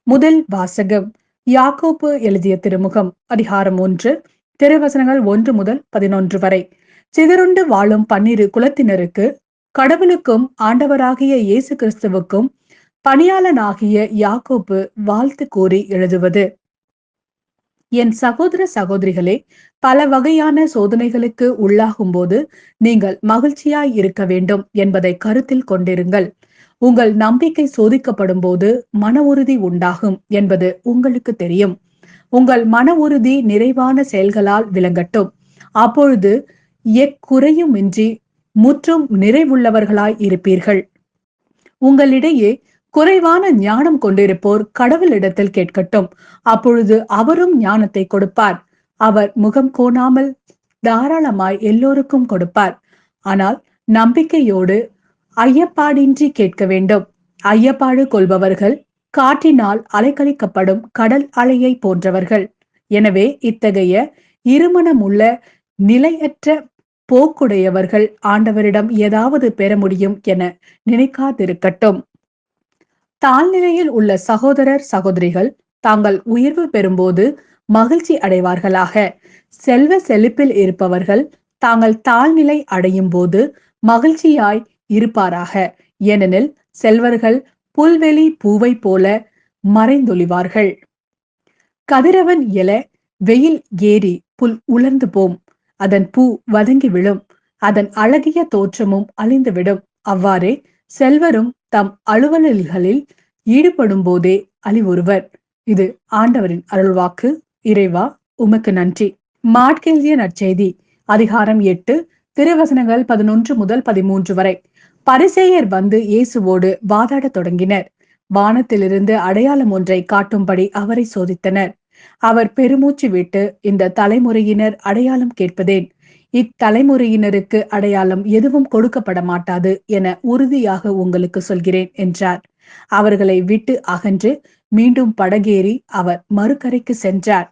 முதல் வாசகம் யாக்கோப்பு எழுதிய திருமுகம் அதிகாரம் 1 திருவசனங்கள் 1 முதல் 11 வரை. சிதறுண்டு வாழும் 12 குலத்தினருக்கு கடவுளுக்கும் ஆண்டவராகிய இயேசு கிறிஸ்துவுக்கும் பணியாளனாகிய யாக்கோப்பு வாழ்த்து கூறி எழுதுவது. என் சகோதர சகோதரிகளே, பல வகையான சோதனைகளுக்கு உள்ளாகும் போது நீங்கள் மகிழ்ச்சியாய் இருக்க வேண்டும் என்பதை கருத்தில் கொண்டிருங்கள். உங்கள் நம்பிக்கை சோதிக்கப்படும் போது மன உறுதி உண்டாகும் என்பது உங்களுக்கு தெரியும். உங்கள் மன உறுதி நிறைவான செயல்களால் விளங்கட்டும். அப்பொழுது எக்குறையுமின்றி முற்றும் நிறைவுள்ளவர்களாய் இருப்பீர்கள். உங்களிடையே குறைவான ஞானம் கொண்டிருப்போர் கடவுளிடத்தில் கேட்கட்டும், அப்பொழுது அவரும் ஞானத்தை கொடுப்பார். அவர் முகம் கோணாமல் தாராளமாய் எல்லோருக்கும் கொடுப்பார். ஆனால் நம்பிக்கையோடு ஐயப்பாடின்றி கேட்க வேண்டும். ஐயப்பாடு கொள்பவர்கள் காற்றினால் அலைக்கழிக்கப்படும் கடல் அலையை போன்றவர்கள். எனவே இத்தகைய இருமனமுள்ள நிலையற்ற போக்குடையவர்கள் ஆண்டவரிடம் ஏதாவது பெற முடியும் என நினைக்காதிருக்கட்டும். தாழ்நிலையில் உள்ள சகோதரர் சகோதரிகள் தாங்கள் உயர்வு பெறும்போது மகிழ்ச்சி அடைவார்களாக. செல்வ செழிப்பில் இருப்பவர்கள் தாங்கள் தாழ்நிலை அடையும் போது மகிழ்ச்சியாய் இருப்பாராக. ஏனெனில் செல்வர்கள் புல்வெளி பூவை போல மறைந்தொழிவார்கள். கதிரவன் எழ வெயில் ஏறி புல் உலர்ந்து போம், அதன் பூ வதங்கி விழும், அதன் அழகிய தோற்றமும் அழிந்துவிடும். அவ்வாறே செல்வரும் தம் அலுவல்களில் ஈடுபடும் போதே அழிவுறுவர். இது ஆண்டவரின் அருள்வாக்கு. இறைவா, உமக்கு நன்றி. மாட்கெழுதிய நற்செய்தி அதிகாரம் 8 திருவசனங்கள் 11 முதல் 13 வரை. பரிசேயர் வந்து இயேசுவோடு வாதாடத் தொடங்கினர். வானத்திலிருந்து அடையாளம் ஒன்றை காட்டும்படி அவரை சோதித்தனர். அவர் பெருமூச்சு விட்டு, இந்த தலைமுறையினர் அடையாளம் கேட்பதேன்? இத்தலைமுறையினருக்கு அடையாளம் எதுவும் கொடுக்கப்பட மாட்டாது என உறுதியாக உங்களுக்கு சொல்கிறேன் என்றார். அவர்களை விட்டு அகன்று மீண்டும் படகேறி அவர் மறுகரைக்கு சென்றார்.